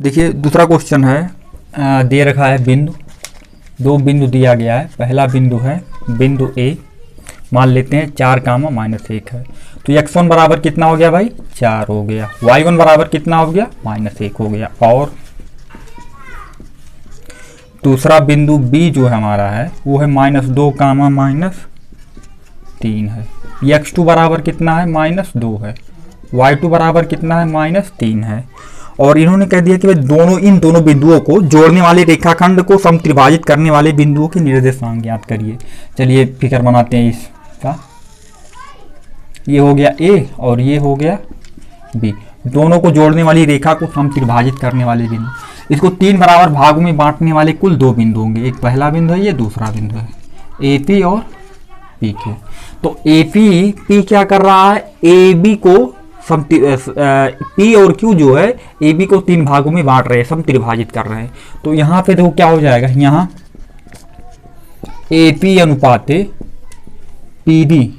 देखिए दूसरा क्वेश्चन है, दे रखा है बिंदु, दो बिंदु दिया गया है। पहला बिंदु है बिंदु ए, मान लेते हैं 4, -1 है। तो x1 बराबर कितना हो गया भाई, 4 हो गया। y1 बराबर कितना हो गया, -1 हो गया। और दूसरा बिंदु b जो है हमारा है वो है -2, -3 है। x2 बराबर कितना है, -2 है। y2 बराबर कितना है, -3 है। और इन्होंने कह दिया कि भाई इन दोनों बिंदुओं को जोड़ने वाले रेखाखंड को समत्रिभाजित करने वाले बिंदुओं के निर्देशांक ज्ञात करिए। चलिए फिगर बनाते हैं इसका। ये हो गया ए और ये हो गया बी, दोनों को जोड़ने वाली रेखा को समत्रिभाजित करने वाले बिंदु। इसको 3 बराबर भागों में बांटने वाले कुल 2 बिंदु होंगे। एक पहला बिंदु है, ये दूसरा बिंदु है, ए पी और पी क्यू। तो ए पी क्या कर रहा है, ए बी को पी और क्यू जो है ए बी को 3 भागों में बांट रहे हैं, समत्रिभाजित कर रहे हैं। तो यहाँ पे देखो क्या हो जाएगा, यहाँ ए पी अनुपात पी डी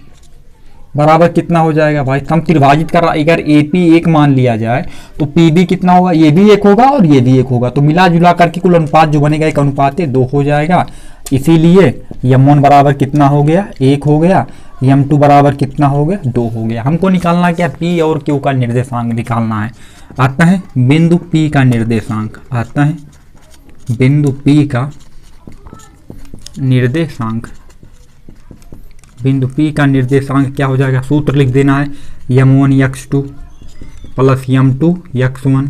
बराबर कितना हो जाएगा भाई, समत्रिभाजित कर रहा। अगर ए पी 1 मान लिया जाए तो पी डी कितना होगा, ये भी 1 होगा और ये भी 1 होगा। तो मिला जुला करके कुल अनुपात जो बनेगा एक अनुपात 2 हो जाएगा। इसीलिए m1 बराबर कितना हो गया, 1 हो गया। m2 बराबर कितना हो गया, 2 हो गया। हमको निकालना क्या, p और q का निर्देशांक निकालना है। आता है बिंदु p का निर्देशांक, आता है बिंदु p का निर्देशांक। बिंदु p का निर्देशांक क्या हो जाएगा, सूत्र लिख देना है, m1 x2 plus m2 x1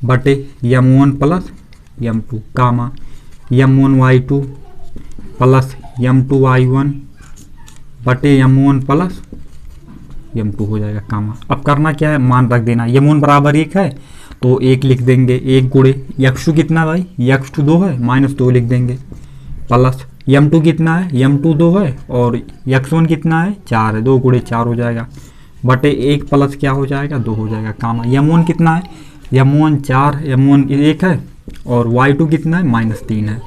बटे m1 प्लस m2 कामा m1 y2 plus m2 y1 बटे m1 प्लस m2 हो जाएगा कामा। अब करना क्या है, मान रख देना। m1 बराबर 1 है तो 1 लिख देंगे, 1 गुणे x2 कितना भाई, x2 2 है, -2 लिख देंगे। प्लस m2 कितना है, m2 2 है और x1 कितना है, 4 है, 2 गुणे 4 हो जाएगा। बटे 1 प्लस क्या हो जाएगा, 2 हो जाएगा कामा। m1 कितना है, m1 4, m1 1 है और y2 कितना है, -3 है।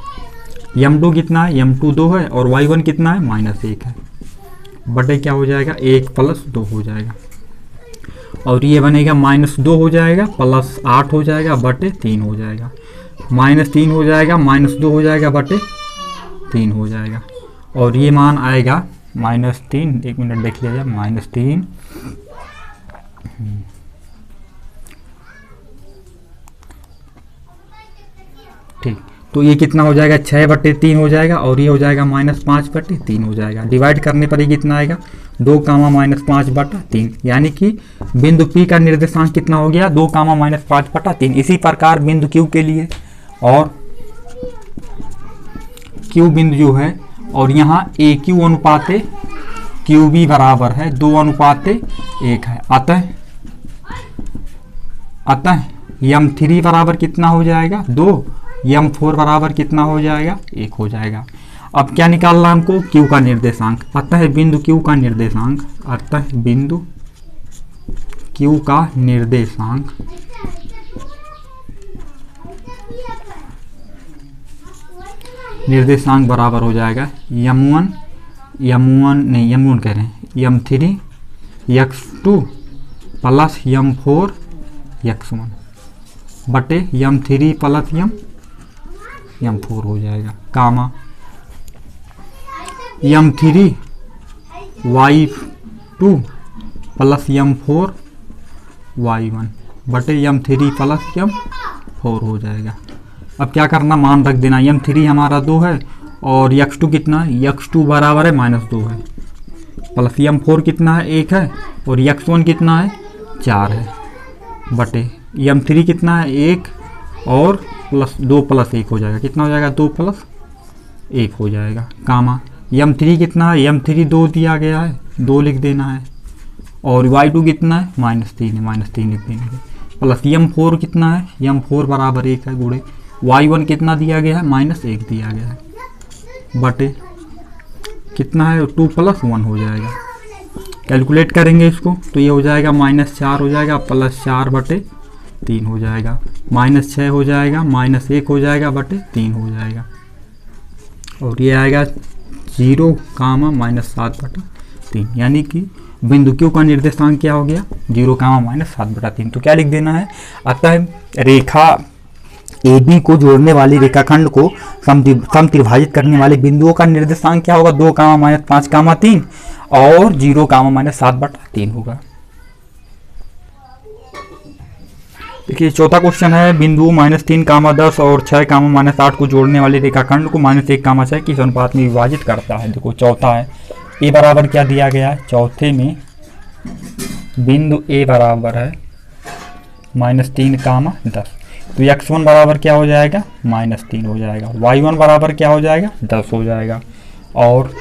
m2 कितना है, m2 2 है और y1 कितना है, -1 है। बटे क्या हो जाएगा, 1 प्लस 2 हो जाएगा। और ये बनेगा -2 हो जाएगा प्लस 8 हो जाएगा बटे 3 हो जाएगा। -3 हो जाएगा, -2 हो जाएगा बटे 3 हो जाएगा। और ये मान आएगा -3, 1 मिनट देख लिया जाए, -3 ठीक। तो ये कितना हो जाएगा, 6 बटे 3 हो जाएगा और ये हो जाएगा -5 बटे 3 हो जाएगा। डिवाइड करने पर ये कितना आएगा, 2, -5 बटा 3। यानी कि बिंदु P का निर्देशांक कितना हो गया, 2, -5 बटा 3। इसी प्रकार बिंदु Q के लिए, और Q बिंदु जो है, और यहाँ AQ अनुपात QB बराबर है 2:1 है। अतः m3 बराबर कितना हो जाएगा, 2, m4 बराबर कितना हो जाएगा, 1 हो जाएगा। अब क्या निकालना हमको, Q का निर्देशांक। अतः बिंदु Q का निर्देशांक, अतः बिंदु Q का निर्देशांक बराबर हो जाएगा m1 कह रहे हैं, m3 x2 plus m4 x1 बटे m3 प्लस m4 हो जाएगा कामा m3 y2 plus m4 y1 बटे m3 प्लस m4 हो जाएगा। अब क्या करना, मान रख देना। m3 हमारा 2 है और x2 कितना है, x2 बराबर है -2 है, प्लस m4 कितना है, 1 है और x1 कितना है, 4 है, बटे m3 कितना है, 1 और प्लस 2 प्लस 1 हो जाएगा। कितना हो जाएगा, 2 प्लस 1 हो जाएगा कामा m3 कितना है, m3 2 दिया गया है, 2 लिख देना है। और y2 कितना है, -3 है, -3 लिख देंगे। प्लस m4 कितना है, m4 बराबर 1 है, गुणे y1 कितना दिया गया है, -1 दिया गया है, बटे कितना है, 2 + 1 हो जाएगा। कैलकुलेट करेंगे इसको तो ये हो जाएगा -4 हो जाएगा प्लस 4 बटे 3 हो जाएगा, -6 हो जाएगा, -1 हो जाएगा बटे 3 हो जाएगा। और ये आएगा 0, -7 बटा 3, यानी कि बिंदु क्यू का निर्देशांक क्या हो गया 0, -7/3। तो क्या लिख देना है, अतः रेखा ए बी को जोड़ने वाली रेखाखंड को समत्रिभाजित करने वाले बिंदुओं का निर्देशांक क्या होगा 2, -5, 3 और 0, -7/3 होगा। देखिए चौथा क्वेश्चन है, बिंदु -3, 10 और 6, -8 को जोड़ने वाले रेखाखंड को -1, 6 किस अनुपात में विभाजित करता है। देखो चौथा है, ए बराबर क्या दिया गया है, चौथे में बिंदु ए बराबर है -3, 10। तो x1 बराबर क्या हो जाएगा -3 हो जाएगा, y1 बराबर क्या हो जाएगा 10 हो जाएगा, और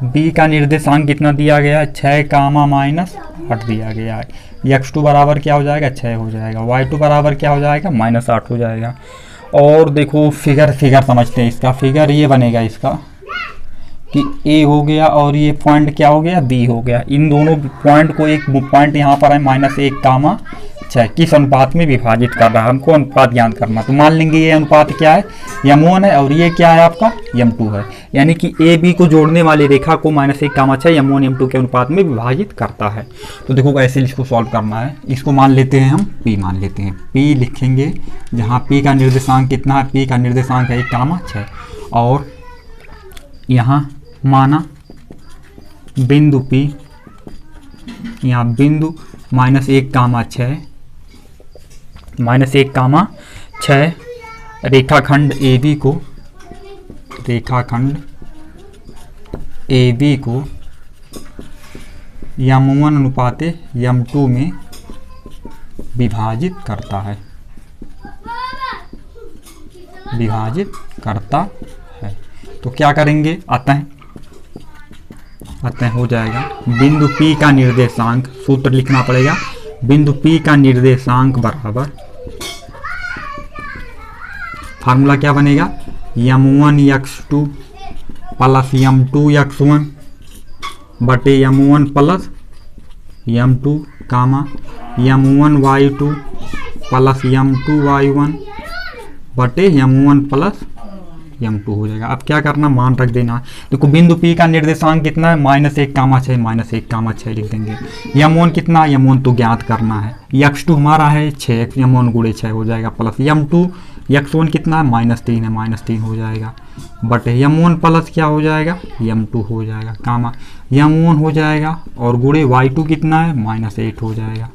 b का निर्देशांक कितना दिया गया है 6, -8 दिया गया है। x2 बराबर क्या हो जाएगा 6 हो जाएगा, y2 बराबर क्या हो जाएगा -8 हो जाएगा। और देखो फिगर समझते हैं, इसका फिगर ये बनेगा इसका कि a हो गया और ये पॉइंट क्या हो गया b हो गया। इन दोनों पॉइंट को, एक पॉइंट यहाँ पर है -1, 6 किस अनुपात में विभाजित कर रहा है, हमको अनुपात ज्ञात करना। तो मान लेंगे ये अनुपात क्या है m1 है और ये क्या है आपका m2 है, यानी कि ए बी को जोड़ने वाली रेखा को -1, 6 m1 m2 के अनुपात में विभाजित करता है। तो देखो ऐसे इसको सॉल्व करना है, इसको मान लेते हैं हम p मान लेते हैं, p लिखेंगे जहाँ p का निर्देशांक कितना है, p का निर्देशांक है 1, 6 और यहाँ माना बिंदु p, यहाँ बिंदु -1, 6 रेखाखंड AB को m1 अनुपात m2 में विभाजित करता है, तो क्या करेंगे, अतः हो जाएगा बिंदु P का निर्देशांक, सूत्र लिखना पड़ेगा, बिंदु P का निर्देशांक बराबर, फार्मूला क्या बनेगा m1x2 प्लस m2x1 बटे m1 plus m2 m1y2 plus m2y1 बटे m1 प्लस m2 हो जाएगा। अब क्या करना, मान रख देना। देखो बिंदु P का निर्देशांक कितना है -1, 6 लिख देंगे। m1 कितना, m1 तो ज्ञात करना है, x2 हमारा है 6, m1 गुणे 6 हो जाएगा, प्लस m2 x1 कितना है -3 है, -3 हो जाएगा, बटे m1 प्लस क्या हो जाएगा m2 हो जाएगा, m1 हो जाएगा और गुणे y2 कितना है -8 हो जाएगा,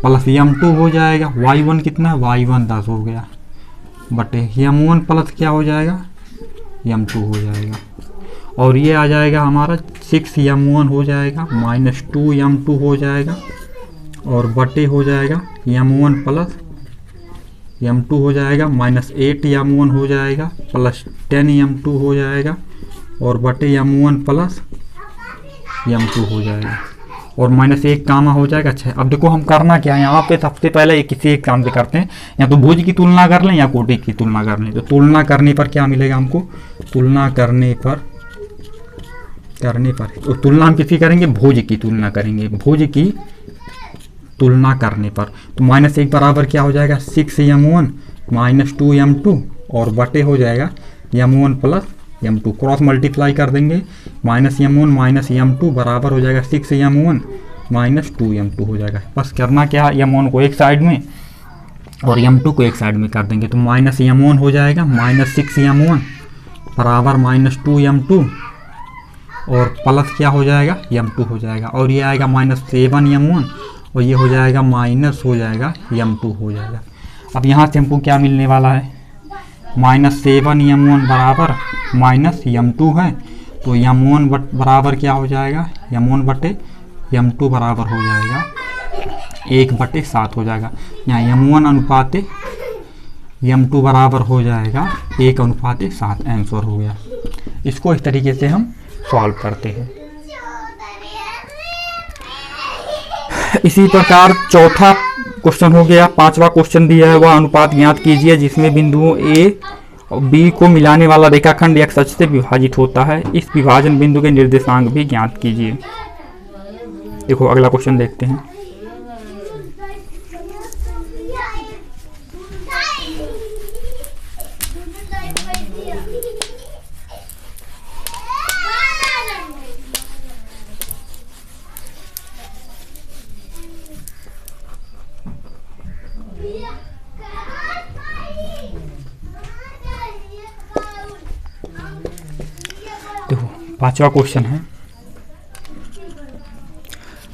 प्लस m2 हो जाएगा, y1 कितना है y1 10 हो गया, बटे m1 प्लस क्या हो जाएगा m2 हो जाएगा, और ये आ जाएगा हमारा 6m1 हो जाएगा, -2 m2 हो जाएगा, और बटे हो जाएगा m1 प्लस m2 हो जाएगा, -8 m1 हो जाएगा, प्लस 10 m2 हो जाएगा, और बटे m1 प्लस m2 हो जाएगा, और -1 कामा हो जाएगा 6। अब देखो हम करना क्या है यहाँ पे, सबसे पहले किसी एक काम से करते हैं, या तो भुज की तुलना कर लें या कोटि की तुलना कर लें। तो तुलना करने पर क्या मिलेगा हमको, तुलना करने पर तो तुलना हम किसकी करेंगे, भुज की तुलना करेंगे, भुज की तुलना करने पर। तो -1 बराबर क्या हो जाएगा 6m1 -2 m2 और बटे हो जाएगा m1 plus m2, cross multiply कर देंगे, -m1 -m2 बराबर हो जाएगा 6m1 -2 m2 हो जाएगा। बस करना क्या, m1 को एक साइड में और m2 को एक साइड में कर देंगे, तो -m1 हो जाएगा -6m1 बराबर -2 m2 और प्लस क्या हो जाएगा m2 हो जाएगा, और ये आएगा -7m1 और ये हो जाएगा माइनस हो जाएगा m2 हो जाएगा। अब यहाँ से हमको क्या मिलने वाला है, -7m1 बराबर -m2 है, तो m1 बराबर क्या हो जाएगा, m1 बटे m2 बराबर हो जाएगा 1/7 हो जाएगा। यहाँ m1 अनुपात m2 बराबर हो जाएगा 1/7, आंसर हो गया। इसको इस तरीके से हम सॉल्व करते हैं। इसी प्रकार चौथा क्वेश्चन हो गया। पांचवा क्वेश्चन दिया है, वह अनुपात ज्ञात कीजिए जिसमें बिंदुओं ए और बी को मिलाने वाला रेखाखंड x अक्ष से विभाजित होता है। इस विभाजन बिंदु के निर्देशांक भी ज्ञात कीजिए। देखो अगला क्वेश्चन देखते हैं। देखो 5वां क्वेश्चन है,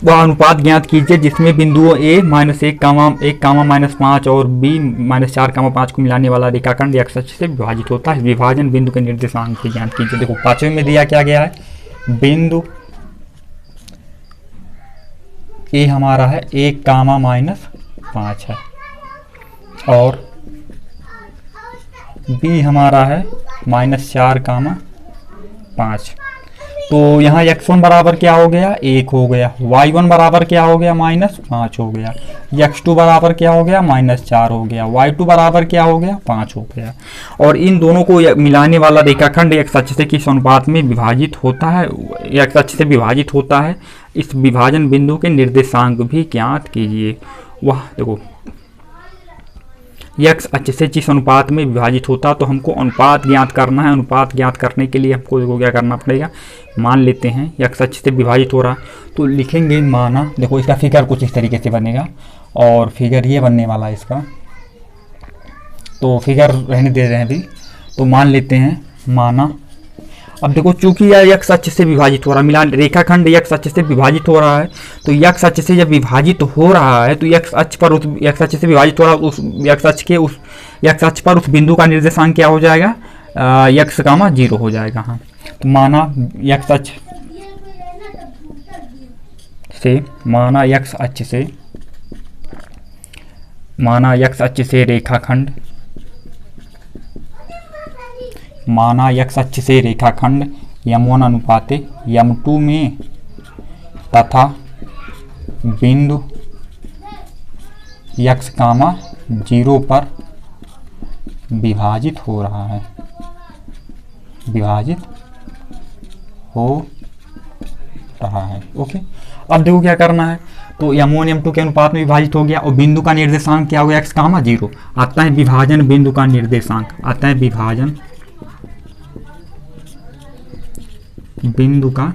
वह अनुपात ज्ञात कीजिए जिसमें बिंदुओं a -1 -5 और b -4 5 को मिलाने वाला रेखाखंड x अक्ष से विभाजित होता है। विभाजन बिंदु के निर्देशांक से ज्ञात कीजिए। देखो 5वें में दिया क्या गया है, बिंदु a हमारा है 1 -5 है और b हमारा है -4 5। तो यहाँ x1 बराबर क्या हो गया, 1 हो गया, y1 बराबर क्या हो गया, -5 हो गया, x2 बराबर क्या हो गया, -4 हो गया, y2 बराबर क्या हो गया, 5 हो गया। और इन दोनों को मिलाने वाला रेखाखंड x अक्ष से किस अनुपात में विभाजित होता है, x अक्ष से विभाजित होता है। इस विभाजन बिंदु के निर्देशांक भी ज्ञात कीजिए। वह देखो x अक्ष से जिस अनुपात में विभाजित होता, तो हमको अनुपात ज्ञात करना है। अनुपात ज्ञात करने के लिए हमको देखो क्या करना पड़ेगा, मान लेते हैं x अक्ष से विभाजित हो रहा, तो लिखेंगे माना, देखो इसका फिगर कुछ इस तरीके से बनेगा और फिगर ये बनने वाला है इसका, तो फिगर रहने दे रहे हैं अभी, तो मान लेते हैं माना। अब देखो चूंकि यह x अक्ष से विभाजित हो रहा है, मिलान रेखाखंड x अक्ष से विभाजित हो रहा है, तो x अक्ष से जब विभाजित हो रहा है तो x अक्ष पर उस x अक्ष से विभाजित हो रहा है, उस x अक्ष पर उस बिंदु का निर्देशांक क्या हो जाएगा, x, 0 हो जाएगा। हाँ, तो माना x अक्ष से रेखाखंड, माना x अक्ष से रेखाखंड m1 अनुपाते m2 में तथा बिंदु x, 0 पर विभाजित हो रहा है, ओके। अब देखो क्या करना है, तो m1 m2 के अनुपात में विभाजित हो गया और बिंदु का निर्देशांक क्या हो गया, x, 0 आता है। विभाजन बिंदु का निर्देशांक आता है, विभाजन बिंदु का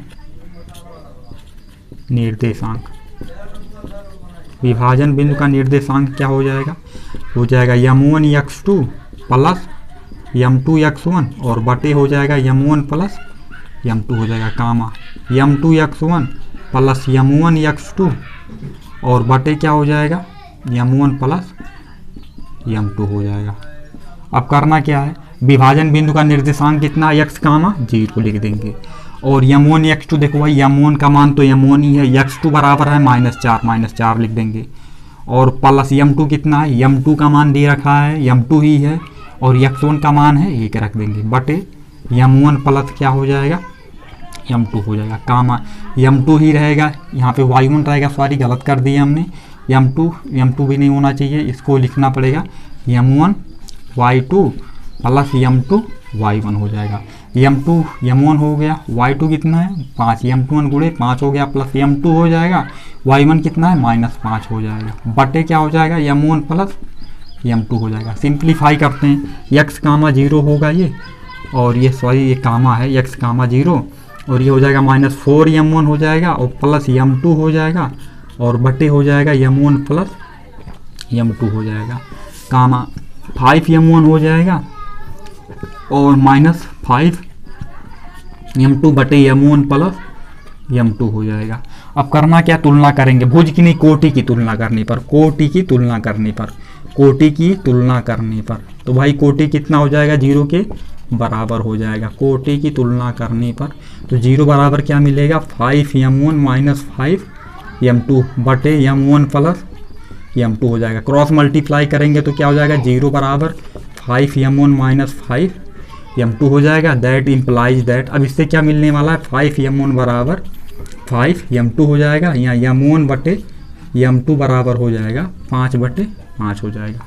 निर्देशांक, विभाजन बिंदु का निर्देशांक क्या हो जाएगा, m1 x2 plus m2 x1 और बटे हो जाएगा m1 प्लस m2 हो जाएगा, m2 x1 plus m1 x2 और बटे क्या हो जाएगा, m1 प्लस m2 हो जाएगा। अब करना क्या है, विभाजन बिंदु का निर्देशांक कितना, x, 0 लिख देंगे और m1 x2, देखो भाई m1 का मान तो m1 ही है, x2 बराबर है -4 लिख देंगे और प्लस m2 कितना है, m2 का मान दे रखा है, m2 ही है और x1 का मान है 1 रख देंगे, बटे m1 प्लस क्या हो जाएगा, m2 हो जाएगा, m2 ही रहेगा, यहाँ पे y1 रहेगा, सॉरी गलत कर दिया हमने, m2 भी नहीं होना चाहिए, इसको लिखना पड़ेगा m1 y2 plus m2 y1 हो जाएगा। m1 हो गया, y2 कितना है 5, m2 गुणे 5 हो गया, प्लस m2 हो जाएगा, y1 कितना है -5 हो जाएगा, बटे क्या हो जाएगा, m1 प्लस m2 हो जाएगा। सिंप्लीफाई करते हैं, x, 0 होगा ये और ये सॉरी ये कामा है, x, 0 और ये हो जाएगा -4m1 हो जाएगा और प्लस m2 हो जाएगा और बटे हो जाएगा m1 प्लस m2 हो जाएगा, 5m1 हो जाएगा और -5m2 बटे m1 प्लस m2 हो जाएगा। अब करना क्या, तुलना करेंगे, भुज की नहीं कोटि की तुलना करने पर, कोटि की तुलना करने पर तो भाई कोटि कितना हो जाएगा, 0 के बराबर हो जाएगा। कोटि की तुलना करने पर तो 0 बराबर क्या मिलेगा, 5m1 5m2 बटे m1 प्लस m2 हो जाएगा। क्रॉस मल्टीप्लाई करेंगे तो क्या हो जाएगा, 0 बराबर 5m1 5m2 हो जाएगा। दैट इम्प्लाइज दैट, अब इससे क्या मिलने वाला है, 5m1 बराबर 5m2 हो जाएगा, यहाँ m1 बटे m2 बराबर हो जाएगा 5 बटे 5 हो जाएगा।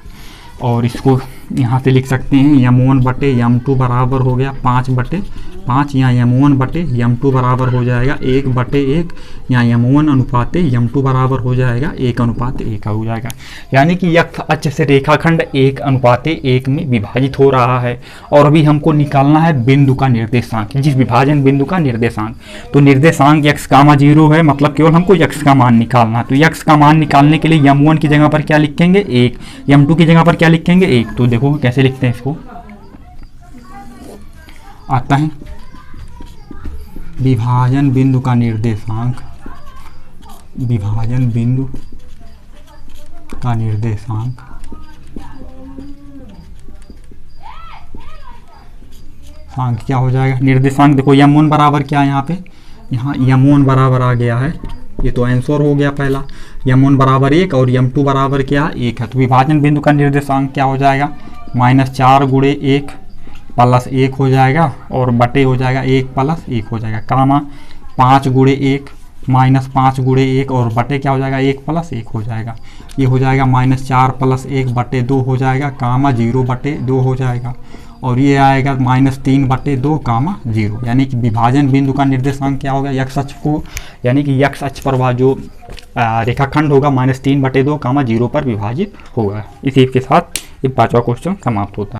और इसको यहाँ से लिख सकते हैं m1 बटे m2 बराबर हो गया 5 बटे 5, यहाँ M1 बटे M2 बराबर हो जाएगा 1 बटे 1, यहाँ M1 अनुपाते M2 बराबर हो जाएगा 1 अनुपाते 1 हो जाएगा। यानी कि x अक्ष से रेखाखंड 1 अनुपाते 1 में विभाजित हो रहा है। और अभी हमको निकालना है बिंदु का निर्देशांक, जिस विभाजन बिंदु का निर्देशांक। तो निर्देशांक x, 0 है, मतलब केवल हमको x का मान निकालना है। तो x का मान निकालने के लिए M1 की जगह पर क्या लिखेंगे 1, M2 की जगह पर क्या लिखेंगे 1। तो देखो कैसे लिखते हैं इसको, आता है विभाजन बिंदु का निर्देशांक, विभाजन बिंदु का निर्देशांक क्या हो जाएगा। निर्देशांक देखो M1 बराबर क्या है, यहाँ M1 बराबर आ गया है, ये तो आंसर हो गया पहला। M1 बराबर 1 और M2 बराबर क्या 1 है। तो विभाजन बिंदु का निर्देशांक क्या हो जाएगा, -4 गुणे 1 प्लस 1 हो जाएगा, और बटे हो जाएगा 1 प्लस 1 हो जाएगा, कामा 5 गुणे 1 -5 गुणे 1 और बटे क्या हो जाएगा 1 प्लस 1 हो जाएगा। ये हो जाएगा -4 प्लस 1 बटे 2 हो जाएगा, कामा 0 बटे 2 हो जाएगा। और ये आएगा -3 बटे 2 कामा 0। यानी कि विभाजन बिंदु का निर्देशांक क्या होगा, x अक्ष को, यानी कि x अक्ष पर वह जो रेखाखंड होगा -3 बटे 2 कामा 0 पर विभाजित होगा। इसी के साथ ये 5वां क्वेश्चन समाप्त होता है।